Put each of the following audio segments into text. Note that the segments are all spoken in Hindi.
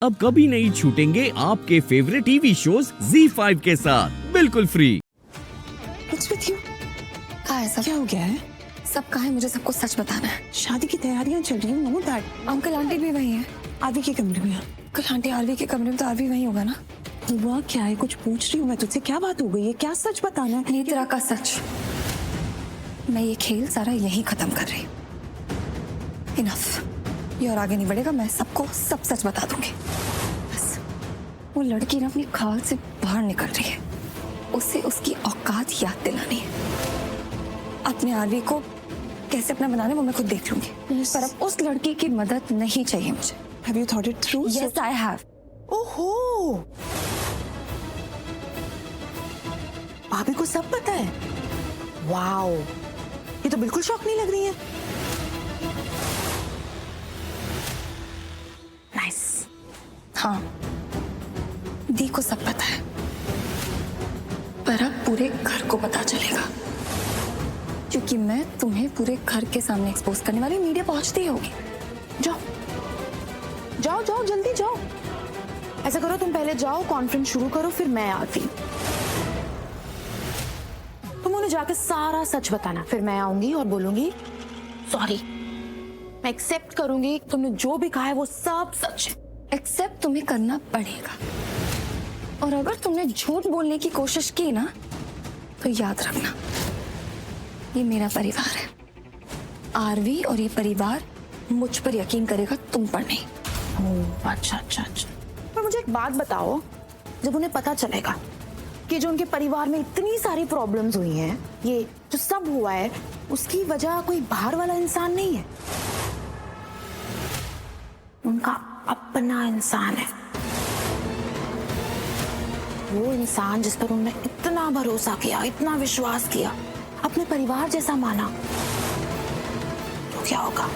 अब कभी नहीं छूटेंगे आपके फेवरेट टीवी शोज ZEE5 के साथ बिल्कुल फ्री। What's with you? कहाँ है सब? क्या हो गया है? सब कहाँ है? मुझे सबको सच बताना है। शादी की तैयारियां चल रही हैं, नो दैट। अंकल आंटी भी वही है। आरवी के कमरे में। अंकल आंटी आरवी के कमरे में, तो आरवी वही होगा ना? हुआ क्या है? कुछ पूछ रही हूँ मैं तुझसे, क्या बात हो गई है? क्या सच बताना है? नहीं तेरा का सच। मैं ये खेल सारा यही खत्म कर रही हूँ। इनफ। ये और आगे नहीं बढ़ेगा। मैं सबको सब सच बता दूंगी। बस वो लड़की ना अपनी खाल से बाहर निकल रही है। उसे उसकी औकात याद दिलानी है। अपने आरवी को कैसे अपना बनाना है वो मैं खुद देख लूंगी। पर अब उस लड़की की मदद नहीं चाहिए मुझे। Have you thought it through? Yes, I have. ओहो, भाभी को सब पता है। वाओ, ये तो बिल्कुल शौक नहीं लग रही है। नाइस। हाँ, दी को सब पता है, पर अब पूरे घर को पता चलेगा, क्योंकि मैं तुम्हें पूरे घर के सामने एक्सपोज करने वाली। मीडिया पहुंचती होगी। जाओ जाओ जाओ, जल्दी जाओ। ऐसा करो, तुम पहले जाओ, कॉन्फ्रेंस शुरू करो, फिर मैं आती। तुम उन्हें जाके सारा सच बताना, फिर मैं आऊंगी और बोलूंगी सॉरी। मैं एक्सेप्ट करूंगी तुमने जो भी कहा है वो सब सच है। एक्सेप्ट तुम्हें करना पड़ेगा, और अगर तुमने झूठ बोलने की कोशिश की ना, तो याद रखना ये मेरा परिवार है। आरवी और ये परिवार मुझ पर यकीन करेगा, तुम पर नहीं। ओह, अच्छा अच्छा अच्छा। पर मुझे एक बात बताओ, जब उन्हें पता चलेगा कि जो उनके परिवार में इतनी सारी प्रॉब्लम्स हुई हैं, ये जो सब हुआ है, उसकी वजह कोई बाहर वाला इंसान नहीं है, उनका अपना इंसान है। वो इंसान जिस पर उन्होंने इतना भरोसा किया, इतना विश्वास किया, अपने परिवार जैसा माना, तो क्या होगा?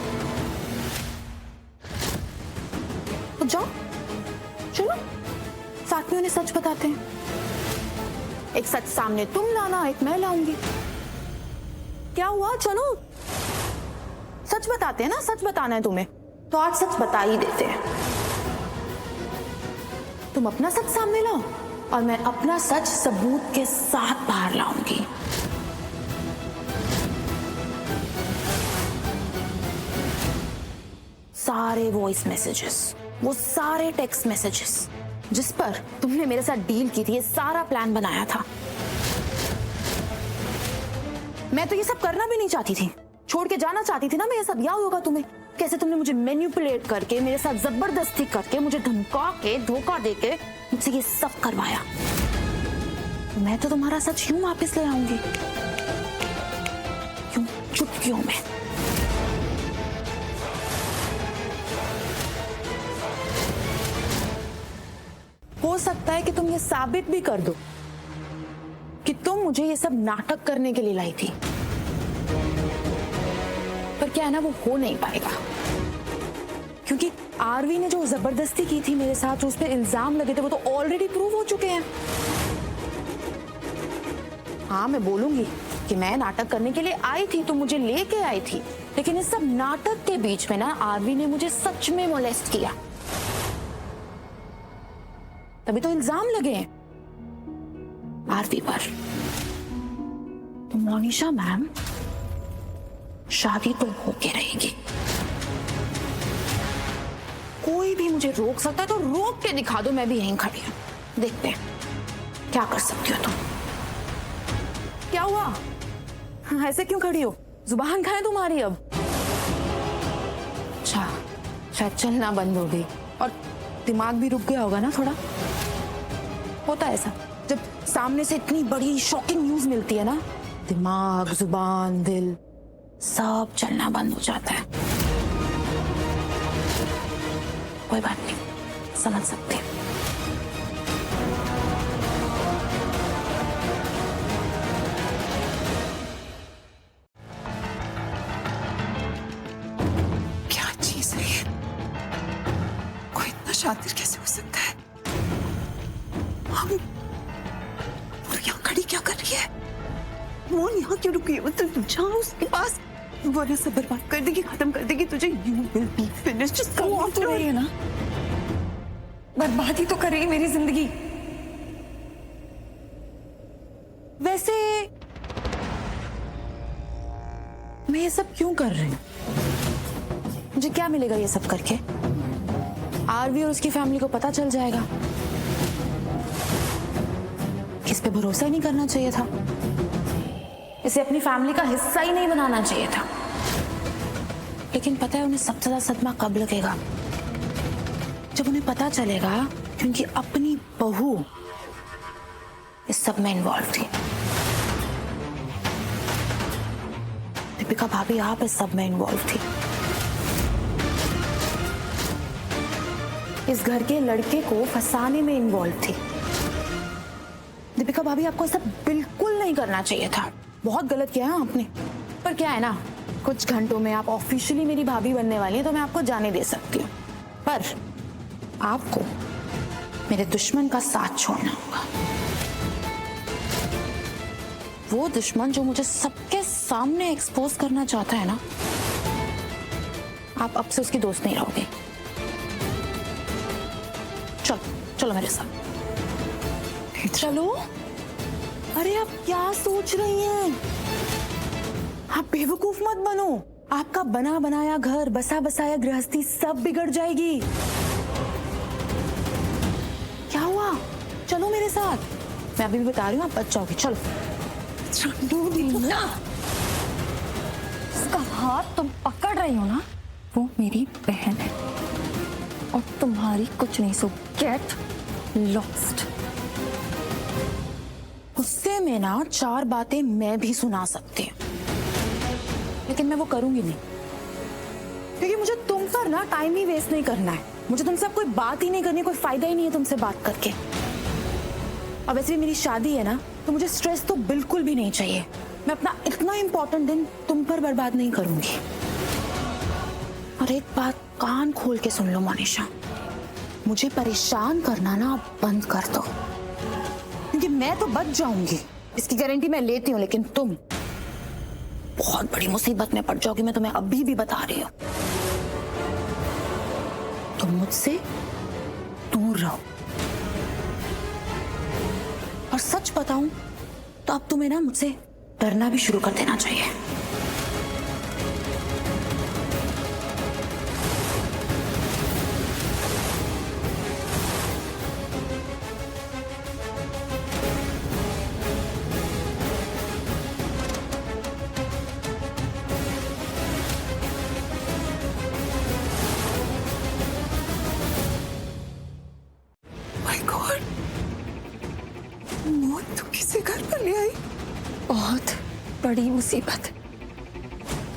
तो जाओ, चलो साथ में उन्हें सच बताते हैं। एक सच सामने तुम लाना, एक मैं लाऊंगी। क्या हुआ? चलो सच बताते हैं ना, सच बताना है तुम्हें, तो आज सच बता ही देते हैं। तुम अपना सच सामने लाओ और मैं अपना सच सबूत के साथ बाहर लाऊंगी। सारे वॉइस मैसेजेस, वो सारे टेक्स्ट मैसेजेस जिस पर तुमने मेरे साथ डील की थी, ये सारा प्लान बनाया था। मैं तो ये सब करना भी नहीं चाहती थी, छोड़ के जाना चाहती थी ना मैं ये सब। याद होगा तुम्हें कैसे तुमने मुझे मैनिपुलेट करके, मेरे साथ जबरदस्ती करके, मुझे धमका के, धोखा देके मुझसे ये सब करवाया। मैं तो तुम्हारा सच यूं वापस ले आऊंगी, यूं चुटकियों में। हो सकता है कि तुम ये साबित भी कर दो कि तुम मुझे ये सब नाटक करने के लिए लाई थी, पर क्या है ना, वो हो नहीं पाएगा, क्योंकि आरवी ने जो जबरदस्ती की थी मेरे साथ, जो उस पर इल्जाम लगे थे, वो तो ऑलरेडी प्रूव हो चुके हैं। हाँ, मैं बोलूंगी कि मैं नाटक करने के लिए आई थी, तो मुझे लेके आई थी, लेकिन इस सब नाटक के बीच में ना आरवी ने मुझे सच में मोलेस्ट किया, तभी तो इल्जाम लगे हैं आरवी पर। तो मोनिशा मैम, शादी तो होके रहेगी। कोई भी मुझे रोक सकता है तो रोक के दिखा दो, मैं भी यहीं खड़ी हूं। देखते हैं क्या कर सकती हो तुम। क्या हुआ? ऐसे क्यों खड़ी हो? जुबान कहाँ है तुम्हारी अब? अच्छा, शायद चलना बंद हो गई और दिमाग भी रुक गया होगा ना थोड़ा। होता है ऐसा, जब सामने से इतनी बड़ी शॉकिंग न्यूज मिलती है ना, दिमाग, जुबान, दिल सब चलना बंद हो जाता है। कोई बात नहीं, समझ सकते हैं। क्या चीज है ये? कोई इतना शातिर कैसे हो सकता है? हम, और यहाँ खड़ी क्या कर रही है? मोन यहाँ क्यों रुकी है? तो जाओ उसके पास, वरना सब बर्बाद कर देगी, खत्म कर देगी तुझे। You will be finished. Just come on to रही है ना? बर्बाद ही तो कर रही है मेरी जिंदगी। वैसे मैं ये सब क्यों कर रही हूँ? मुझे क्या मिलेगा ये सब करके? आरवी और उसकी फैमिली को पता चल जाएगा। इस पे भरोसा ही नहीं करना चाहिए था, इसे अपनी फैमिली का हिस्सा ही नहीं बनाना चाहिए था। लेकिन पता है उन्हें सबसे ज्यादा सदमा कब लगेगा? जब उन्हें पता चलेगा कि उनकी अपनी बहू इस सब में इन्वॉल्व थी। दीपिका भाभी आप इस सब में इन्वॉल्व थी। इस घर के लड़के को फंसाने में इन्वॉल्व थी। दीपिका भाभी आपको ऐसा बिल्कुल नहीं करना चाहिए था। बहुत गलत किया है आपने। पर क्या है ना, कुछ घंटों में आप ऑफिशियली मेरी भाभी बनने वाली हैं, तो मैं आपको जाने दे सकती हूँ। पर आपको मेरे दुश्मन का साथ छोड़ना होगा। वो दुश्मन जो मुझे सबके सामने एक्सपोज करना चाहता है ना, आप अब से उसकी दोस्त नहीं रहोगे। चलो चलो मेरे साथ। चलो। अरे आप क्या सोच रही हैं? आप बेवकूफ मत बनो। आपका बना बनाया घर, बसा बसाया गृहस्थी सब बिगड़ जाएगी। क्या हुआ? चलो मेरे साथ। मैं अभी भी बता रही हूँ, आप बच जाओगे। चलो। उसका हाथ तुम पकड़ रही हो ना, वो मेरी बहन है और तुम्हारी कुछ नहीं। सो गेट लॉस्ट। गुस्से में ना 4 बातें मैं भी सुना सकती हूँ, लेकिन मैं वो करूंगी नहीं, क्योंकि मुझे तुम पर ना टाइम ही वेस्ट नहीं करना है। मुझे तुमसे अब कोई बात ही नहीं करनी, कोई फायदा ही नहीं है तुमसे बात करके। और वैसे भी मेरी शादी है ना, तो मुझे स्ट्रेस तो बिल्कुल भी नहीं चाहिए। मैं अपना इतना इंपॉर्टेंट दिन तुम पर बर्बाद नहीं करूंगी। और एक बात कान खोल के सुन लो मनीषा, मुझे परेशान करना ना अब बंद कर दो, क्योंकि मैं तो बच जाऊंगी, इसकी गारंटी मैं लेती हूँ। लेकिन तुम बहुत बड़ी मुसीबत में पड़ जाओगी, मैं तुम्हें अभी भी बता रही हूँ। तुम मुझसे दूर रहो। और सच बताऊं तो अब तुम्हें ना मुझसे डरना भी शुरू कर देना चाहिए। मौत तो किसी घर पर ले आई। बहुत बड़ी मुसीबत,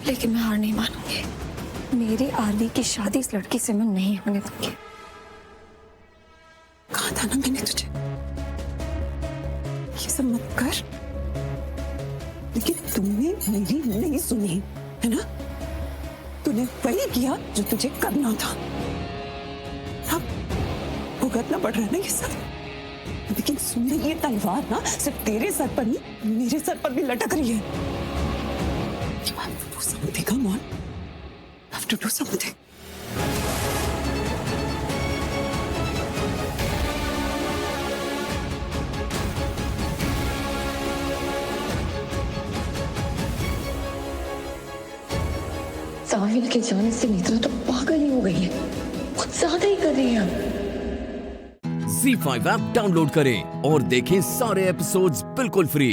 लेकिन मैं हार नहीं मानूंगी। मेरी आरवी की शादी इस लड़की से मैं नहीं होने दूंगी। कहा था ना मैंने तुझे, ये सब मत कर, लेकिन तुमने मेरी नहीं सुनी, है ना? तूने वही किया जो तुझे करना था। अब भुगतना पड़ रहा है ना ये सब। लेकिन सुन, ये तलवार ना सिर्फ तेरे सर पर नहीं, मेरे सर पर भी लटक रही है। I have to do something, come on. I have to do something. साहिल के जाने से नेत्रा तो पागल ही हो गई है, कुछ ज्यादा ही कर रही है। Z5 ऐप डाउनलोड करें और देखें सारे एपिसोड्स बिल्कुल फ्री।